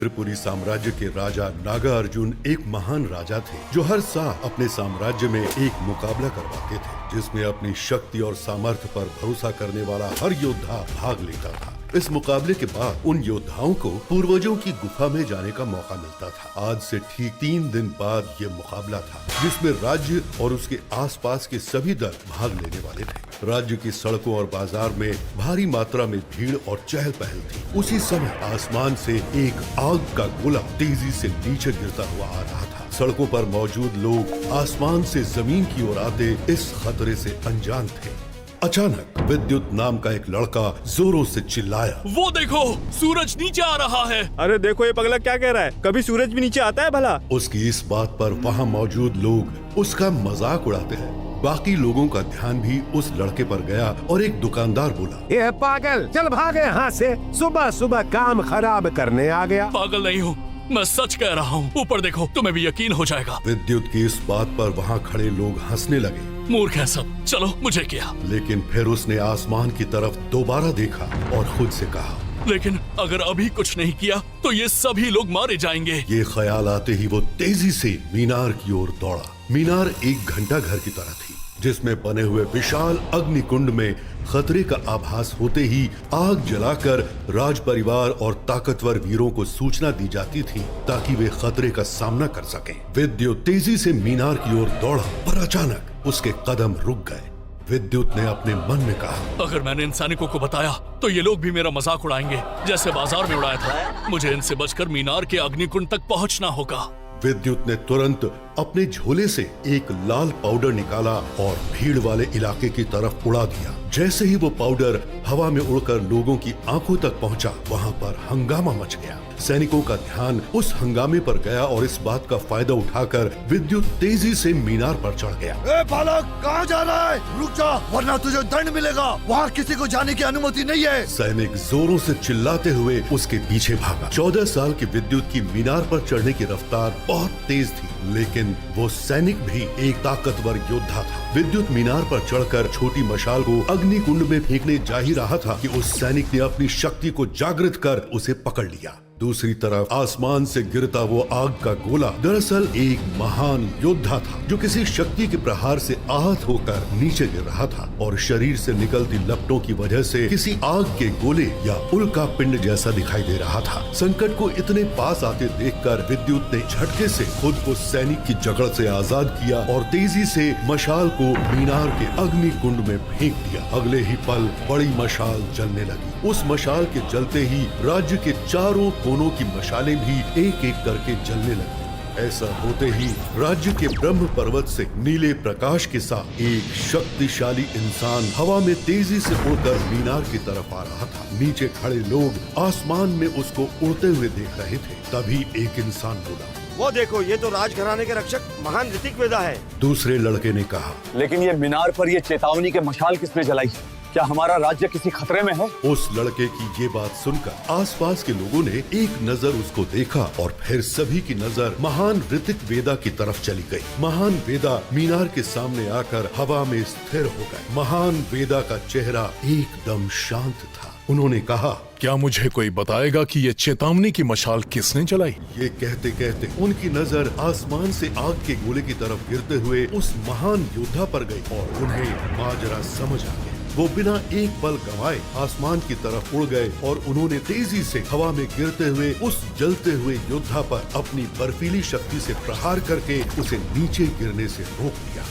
त्रिपुरी साम्राज्य के राजा नागा अर्जुन एक महान राजा थे जो हर साल अपने साम्राज्य में एक मुकाबला करवाते थे जिसमें अपनी शक्ति और सामर्थ्य पर भरोसा करने वाला हर योद्धा भाग लेता था। इस मुकाबले के बाद उन योद्धाओं को पूर्वजों की गुफा में जाने का मौका मिलता था। आज से ठीक 3 दिन बाद ये मुकाबला था जिसमें राज्य और उसके आसपास के सभी दल भाग लेने वाले थे। राज्य की सड़कों और बाजार में भारी मात्रा में भीड़ और चहल पहल थी। उसी समय आसमान से एक आग का गोला तेजी से नीचे गिरता हुआ आ रहा था। सड़कों पर मौजूद लोग आसमान से जमीन की ओर आते इस खतरे से अनजान थे। अचानक विद्युत नाम का एक लड़का जोरों से चिल्लाया, वो देखो सूरज नीचे आ रहा है। अरे देखो ये पगला क्या कह रहा है, कभी सूरज भी नीचे आता है भला। उसकी इस बात पर वहाँ मौजूद लोग उसका मजाक उड़ाते हैं। बाकी लोगों का ध्यान भी उस लड़के पर गया और एक दुकानदार बोला, ये पागल, चल भागे यहाँ से, सुबह सुबह काम खराब करने आ गया। पागल नहीं हूँ, मैं सच कह रहा हूँ। ऊपर देखो, तुम्हें भी यकीन हो जाएगा। विद्युत की इस बात पर वहाँ खड़े लोग हंसने लगे। मूर्ख है सब, चलो मुझे क्या। लेकिन फिर उसने आसमान की तरफ दोबारा देखा और खुद से कहा, लेकिन अगर अभी कुछ नहीं किया तो ये सभी लोग मारे जाएंगे। ये ख्याल आते ही वो तेजी से मीनार की ओर दौड़ा। मीनार एक घंटा घर की तरह थी जिसमें बने हुए विशाल अग्निकुंड में खतरे का आभास होते ही आग जलाकर राज परिवार और ताकतवर वीरों को सूचना दी जाती थी ताकि वे खतरे का सामना कर सकें। विद्युत तेजी से मीनार की ओर दौड़ा पर अचानक उसके कदम रुक गए। विद्युत ने अपने मन में कहा, अगर मैंने इन सैनिकों को बताया तो ये लोग भी मेरा मजाक उड़ाएंगे जैसे बाजार में उड़ाया था। मुझे इनसे बचकर मीनार के अग्निकुंड तक पहुंचना होगा। विद्युत ने तुरंत अपने झोले से एक लाल पाउडर निकाला और भीड़ वाले इलाके की तरफ उड़ा दिया। जैसे ही वो पाउडर हवा में उड़कर लोगों की आंखों तक पहुंचा, वहां पर हंगामा मच गया। सैनिकों का ध्यान उस हंगामे पर गया और इस बात का फायदा उठाकर विद्युत तेजी से मीनार पर चढ़ गया। ए बालक, कहाँ जा रहा है? रुक जा, वरना तुझे दंड मिलेगा। वहाँ किसी को जाने की अनुमति नहीं है। सैनिक जोरों से चिल्लाते हुए उसके पीछे भागा। 14 साल की विद्युत की मीनार पर चढ़ने की रफ्तार बहुत तेज थी, लेकिन वो सैनिक भी एक ताकतवर योद्धा था। विद्युत मीनार पर चढ़कर छोटी मशाल को अग्निकुंड में फेंकने जा ही रहा था कि उस सैनिक ने अपनी शक्ति को जागृत कर उसे पकड़ लिया। दूसरी तरफ आसमान से गिरता वो आग का गोला दरअसल एक महान योद्धा था जो किसी शक्ति के प्रहार से आहत होकर नीचे गिर रहा था और शरीर से निकलती लपटों की वजह से किसी आग के गोले या उल्का पिंड जैसा दिखाई दे रहा था। संकट को इतने पास आते देखकर विद्युत ने झटके से खुद को सैनिक की जकड़ से आजाद किया और तेजी से मशाल को मीनार के अग्निकुंड में फेंक दिया। अगले ही पल बड़ी मशाल जलने लगी। उस मशाल के जलते ही राज्य के चारों कोनों की मशालें भी एक एक करके जलने लगी। ऐसा होते ही राज्य के ब्रह्म पर्वत से नीले प्रकाश के साथ एक शक्तिशाली इंसान हवा में तेजी से उड़कर मीनार की तरफ आ रहा था। नीचे खड़े लोग आसमान में उसको उड़ते हुए देख रहे थे। तभी एक इंसान बोला, वो देखो, ये तो राजघराने के रक्षक महान ऋतिक वेदा है। दूसरे लड़के ने कहा, लेकिन ये मीनार पर ये चेतावनी के मशाल किसने जलाई? क्या हमारा राज्य किसी खतरे में है? उस लड़के की ये बात सुनकर आसपास के लोगों ने एक नजर उसको देखा और फिर सभी की नजर महान ऋतिक वेदा की तरफ चली गई। महान वेदा मीनार के सामने आकर हवा में स्थिर हो गए। महान वेदा का चेहरा एकदम शांत था। उन्होंने कहा, क्या मुझे कोई बताएगा कि ये चेतावनी की मशाल किसने जलाई? ये कहते कहते उनकी नजर आसमान से आग के गोले की तरफ गिरते हुए उस महान योद्धा पर गई और उन्हें माजरा समझ आ गया। वो बिना एक पल गंवाए आसमान की तरफ उड़ गए और उन्होंने तेजी से हवा में गिरते हुए उस जलते हुए योद्धा पर अपनी बर्फीली शक्ति से प्रहार करके उसे नीचे गिरने से रोक दिया।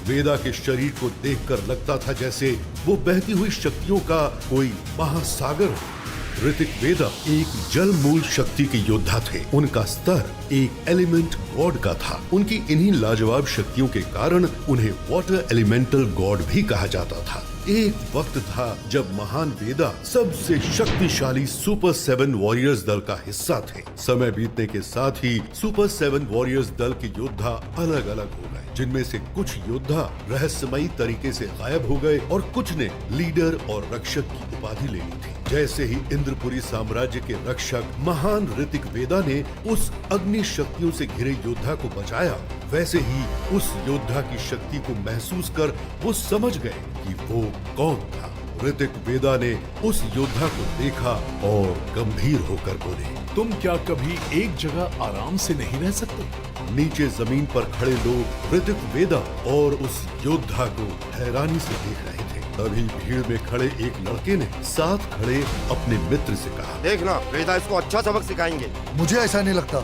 वेदा के शरीर को देखकर लगता था जैसे वो बहती हुई शक्तियों का कोई महासागर हो। ऋतिक वेदा एक जल मूल शक्ति के योद्धा थे। उनका स्तर एक एलिमेंट गॉड का था। उनकी इन्हीं लाजवाब शक्तियों के कारण उन्हें वाटर एलिमेंटल गॉड भी कहा जाता था। एक वक्त था जब महान वेदा सबसे शक्तिशाली सुपर 7 वॉरियर्स दल का हिस्सा थे। समय बीतने के साथ ही सुपर 7 वॉरियर्स दल के योद्धा अलग अलग हो गए, जिनमें से कुछ योद्धा रहस्यमयी तरीके से गायब हो गए और कुछ ने लीडर और रक्षक की उपाधि ले ली थी। जैसे ही इंद्रपुरी साम्राज्य के रक्षक महान ऋतिक वेदा ने उस अग्नि शक्तियों से घिरे योद्धा को बचाया, वैसे ही उस योद्धा की शक्ति को महसूस कर वो समझ गए कि वो कौन था। ऋतिक वेदा ने उस योद्धा को देखा और गंभीर होकर बोले, तुम क्या कभी एक जगह आराम से नहीं रह सकते? नीचे जमीन पर खड़े लोग ऋतिक वेदा और उस योद्धा को हैरानी से देख रहे थे। तभी भीड़ में खड़े एक लड़के ने साथ खड़े अपने मित्र से कहा, देखना वेदा इसको अच्छा सबक सिखाएंगे। मुझे ऐसा नहीं लगता।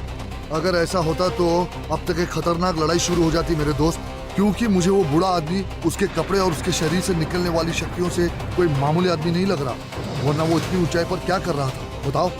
अगर ऐसा होता तो अब तक एक खतरनाक लड़ाई शुरू हो जाती मेरे दोस्त, क्योंकि मुझे वो बूढ़ा आदमी उसके कपड़े और उसके शरीर से निकलने वाली शक्तियों से कोई मामूली आदमी नहीं लग रहा। वरना वो इतनी ऊंचाई पर क्या कर रहा था बताओ।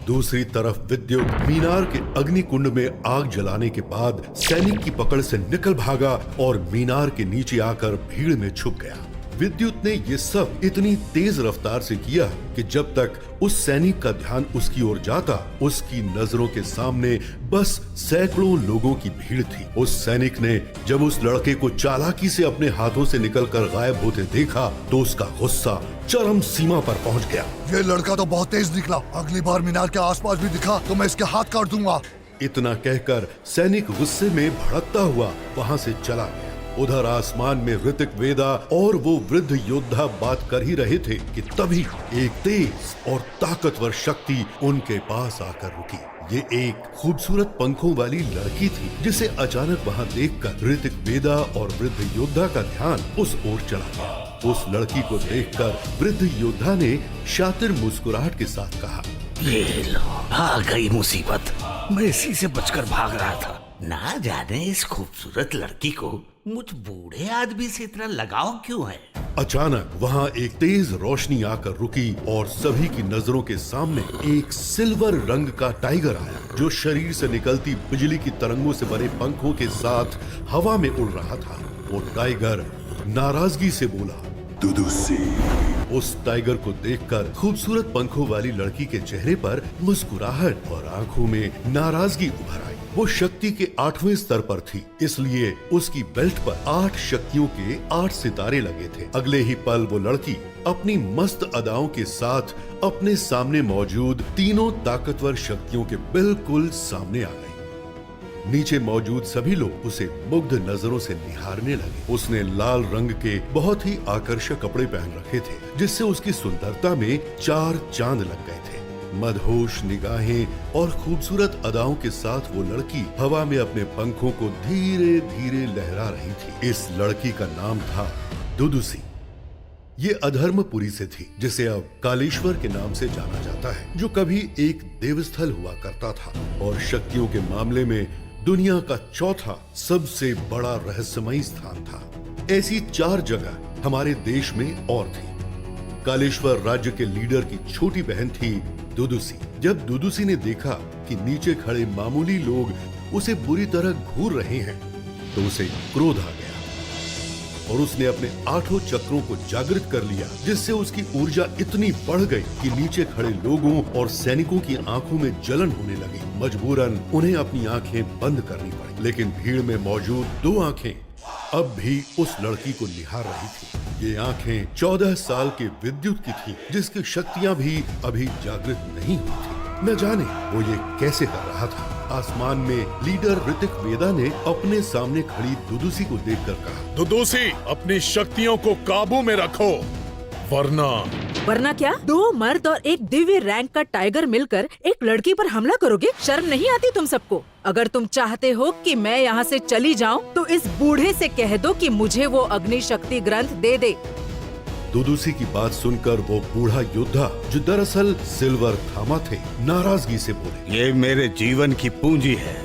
दूसरी तरफ विद्युत मीनार के अग्निकुंड में आग जलाने के बाद सैनिक की पकड़ से निकल भागा और मीनार के नीचे आकर भीड़ में छुप गया। विद्युत ने ये सब इतनी तेज रफ्तार से किया कि जब तक उस सैनिक का ध्यान उसकी ओर जाता, उसकी नजरों के सामने बस सैकड़ों लोगों की भीड़ थी। उस सैनिक ने जब उस लड़के को चालाकी से अपने हाथों से निकलकर गायब होते देखा तो उसका गुस्सा चरम सीमा पर पहुंच गया। ये लड़का तो बहुत तेज निकला, अगली बार मीनार के आसपास भी दिखा तो मैं इसके हाथ काट दूंगा। इतना कहकर सैनिक गुस्से में भड़कता हुआ वहां से चला गया। उधर आसमान में ऋतिक वेदा और वो वृद्ध योद्धा बात कर ही रहे थे कि तभी एक तेज और ताकतवर शक्ति उनके पास आकर रुकी। ये एक खूबसूरत पंखों वाली लड़की थी जिसे अचानक वहां देखकर ऋतिक वेदा और वृद्ध योद्धा का ध्यान उस ओर चला गया। उस लड़की को देखकर वृद्ध योद्धा ने शातिर मुस्कुराहट के साथ कहा, ये लो, आ गई मुसीबत। मैं इसी से बचकर भाग रहा था। ना जाने इस खूबसूरत लड़की को मुझ बूढ़े आदमी से इतना लगाव क्यों है। अचानक वहां एक तेज रोशनी आकर रुकी और सभी की नजरों के सामने एक सिल्वर रंग का टाइगर आया जो शरीर से निकलती बिजली की तरंगों से बने पंखों के साथ हवा में उड़ रहा था। वो टाइगर नाराजगी से बोला, दुदुसी। उस टाइगर को देखकर खूबसूरत पंखों वाली लड़की के चेहरे पर मुस्कुराहट और आंखों में नाराजगी उभर आई। वो शक्ति के 8वें स्तर पर थी, इसलिए उसकी बेल्ट पर 8 शक्तियों के 8 सितारे लगे थे। अगले ही पल वो लड़की अपनी मस्त अदाओं के साथ अपने सामने मौजूद तीनों ताकतवर शक्तियों के बिल्कुल सामने आ गई। नीचे मौजूद सभी लोग उसे मुग्ध नजरों से निहारने लगे। उसने लाल रंग के बहुत ही आकर्षक कपड़े पहन रखे थे जिससे उसकी सुंदरता में 4 चांद लग गए थे। मदहोश निगाहें और खूबसूरत अदाओं के साथ वो लड़की हवा में अपने पंखों को धीरे धीरे लहरा रही थी। इस लड़की का नाम था दुदुसी। ये अधर्मपुरी से थी जिसे अब कालेश्वर के नाम से जाना जाता है, जो कभी एक देवस्थल हुआ करता था और शक्तियों के मामले में दुनिया का चौथा सबसे बड़ा रहस्यमयी स्थान था। ऐसी 4 जगह हमारे देश में और थी। कालेश्वर राज्य के लीडर की छोटी बहन थी दुदुसी। जब दुदुसी ने देखा कि नीचे खड़े मामूली लोग उसे बुरी तरह घूर रहे हैं तो उसे क्रोध आ गया और उसने अपने 8 चक्रों को जागृत कर लिया, जिससे उसकी ऊर्जा इतनी बढ़ गई कि नीचे खड़े लोगों और सैनिकों की आंखों में जलन होने लगी। मजबूरन उन्हें अपनी आंखें बंद करनी पड़ी, लेकिन भीड़ में मौजूद 2 आंखें अब भी उस लड़की को निहार रही थी। ये आंखें 14 साल के विद्युत की थी, जिसकी शक्तियां भी अभी जागृत नहीं हुई थी। न जाने वो ये कैसे कर रहा था। आसमान में लीडर ऋतिक वेदा ने अपने सामने खड़ी दुदुसी को देखकर कहा, दुदुसी, अपनी शक्तियों को काबू में रखो, वरना क्या? 2 मर्द और एक दिव्य रैंक का टाइगर मिलकर एक लड़की पर हमला करोगे? शर्म नहीं आती तुम सबको? अगर तुम चाहते हो कि मैं यहाँ से चली जाऊँ तो इस बूढ़े से कह दो कि मुझे वो अग्नि शक्ति ग्रंथ दे दे। दुदुसी की बात सुनकर वो बूढ़ा योद्धा, जो दरअसल सिल्वर थामा थे, नाराजगी से बोले, ये मेरे जीवन की पूंजी है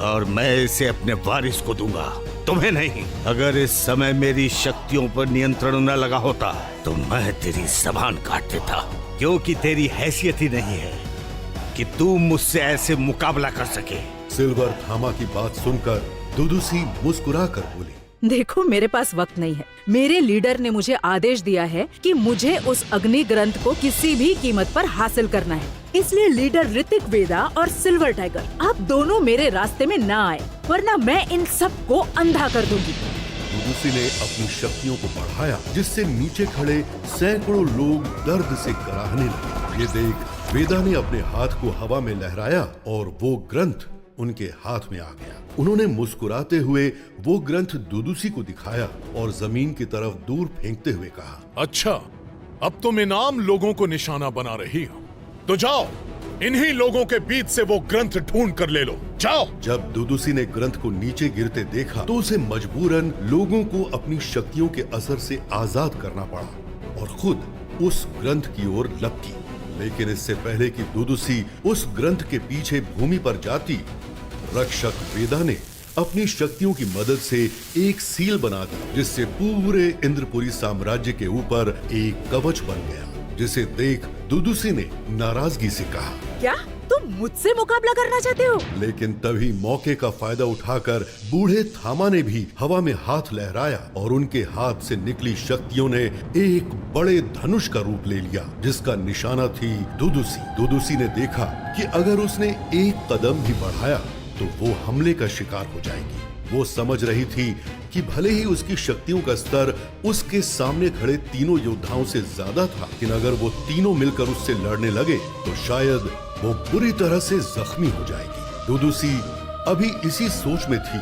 और मैं इसे अपने वारिस को दूंगा, तुम्हें नहीं। अगर इस समय मेरी शक्तियों पर नियंत्रण न लगा होता तो मैं तेरी जबान काट देता, क्योंकि तेरी हैसियत ही नहीं है कि तू मुझसे ऐसे मुकाबला कर सके। सिल्वर थामा की बात सुनकर दुदुसी मुस्कुराकर बोली, देखो, मेरे पास वक्त नहीं है। मेरे लीडर ने मुझे आदेश दिया है कि मुझे उस अग्नि ग्रंथ को किसी भी कीमत पर हासिल करना है। इसलिए लीडर ऋतिक वेदा और सिल्वर टाइगर, आप दोनों मेरे रास्ते में ना आए, वरना मैं इन सब को अंधा कर दूंगी। दुदुसी ने अपनी शक्तियों को बढ़ाया, जिससे नीचे खड़े सैकड़ों लोग दर्द से कराहने लगे। ये देख वेदा ने अपने हाथ को हवा में लहराया और वो ग्रंथ उनके हाथ में आ गया। उन्होंने मुस्कुराते हुए वो ग्रंथ दुदुसी को दिखाया और जमीन की तरफ दूर फेंकते हुए कहा, अच्छा, अब तुम इनाम लोगों को निशाना बना रही हो, तो जाओ इन्हीं लोगों के बीच से वो ग्रंथ ढूंढ कर ले लो। जाओ। जब दुदुसी ने ग्रंथ को नीचे गिरते देखा तो उसे मजबूरन लोगों को अपनी शक्तियों के असर से आजाद करना पड़ा और खुद उस ग्रंथ की ओर लपकी। लेकिन इससे पहले कि दुदुसी उस ग्रंथ के पीछे भूमि पर जाती, रक्षक वेदा ने अपनी शक्तियों की मदद से एक सील बना दी, जिससे पूरे इंद्रपुरी साम्राज्य के ऊपर एक कवच बन गया, जिसे देख दुदुसी ने नाराजगी से कहा, क्या तुम मुझसे मुकाबला करना चाहते हो? लेकिन तभी मौके का फायदा उठाकर बूढ़े थामा ने भी हवा में हाथ लहराया और उनके हाथ से निकली शक्तियों ने एक बड़े धनुष का रूप ले लिया, जिसका निशाना थी दुदुसी। दुदुसी ने देखा कि अगर उसने एक कदम भी बढ़ाया तो वो हमले का शिकार हो जाएगी। वो समझ रही थी कि भले ही उसकी शक्तियों का स्तर उसके सामने खड़े तीनों योद्धाओं से ज्यादा था, लेकिन अगर वो तीनों मिलकर उससे लड़ने लगे तो शायद वो बुरी तरह से जख्मी हो जाएगी। दुदुसी अभी इसी सोच में थी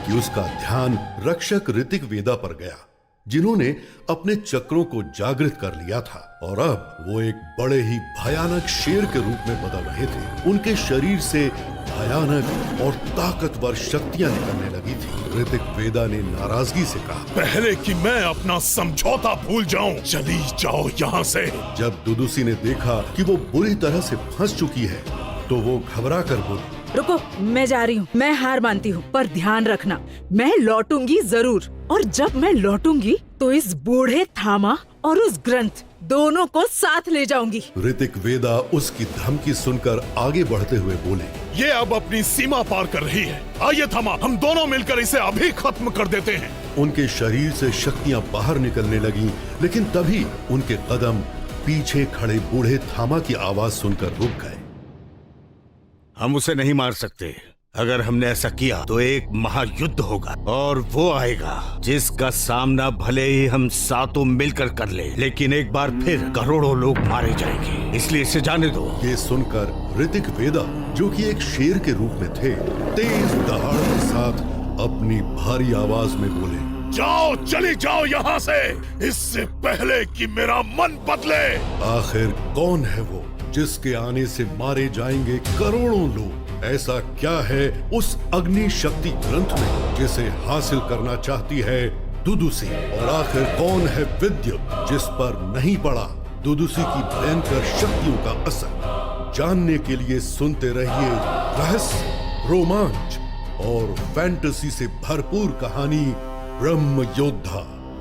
कि उसका ध्यान रक्षक ऋतिक वेदा पर गया, जिन्होंने अपने चक्रों को जागृत कर लिया था और अब वो एक बड़े ही भयानक शेर के रूप में बदल रहे थे। उनके शरीर से भयानक और ताकतवर शक्तियां निकलने लगी थी। ऋतिक वेदा ने नाराजगी से कहा, पहले कि मैं अपना समझौता भूल जाऊं, चली जाओ यहाँ से। जब दुदुसी ने देखा कि वो बुरी तरह से फंस चुकी है तो वो घबरा कर बोली, रुको, मैं जा रही हूँ। मैं हार मानती हूँ, पर ध्यान रखना, मैं लौटूंगी जरूर। और जब मैं लौटूंगी तो इस बूढ़े थामा और उस ग्रंथ दोनों को साथ ले जाऊंगी। ऋतिक वेदा उसकी धमकी सुनकर आगे बढ़ते हुए बोले, ये अब अपनी सीमा पार कर रही है। आइए थामा, हम दोनों मिलकर इसे अभी खत्म कर देते हैं। उनके शरीर से शक्तियां बाहर निकलने लगी, लेकिन तभी उनके कदम पीछे खड़े बूढ़े थामा की आवाज सुनकर रुक गए। हम उसे नहीं मार सकते। अगर हमने ऐसा किया तो एक महायुद्ध होगा और वो आएगा जिसका सामना भले ही हम सातों मिलकर कर ले, लेकिन एक बार फिर करोड़ों लोग मारे जाएंगे, इसलिए इसे जाने दो। ये सुनकर ऋतिक वेदा, जो कि एक शेर के रूप में थे, तेज दहाड़ के साथ अपनी भारी आवाज में बोले, जाओ, चली जाओ यहाँ से, इससे पहले कि मेरा मन बदले। आखिर कौन है वो जिसके आने से मारे जाएंगे करोड़ों लोग? ऐसा क्या है उस अग्नि शक्ति ग्रंथ में जिसे हासिल करना चाहती है दुदुसी? और आखिर कौन है विद्युत जिस पर नहीं पड़ा दुदुसी की भयंकर शक्तियों का असर? जानने के लिए सुनते रहिए रहस्य, रोमांच और फैंटेसी से भरपूर कहानी ब्रह्म योद्धा।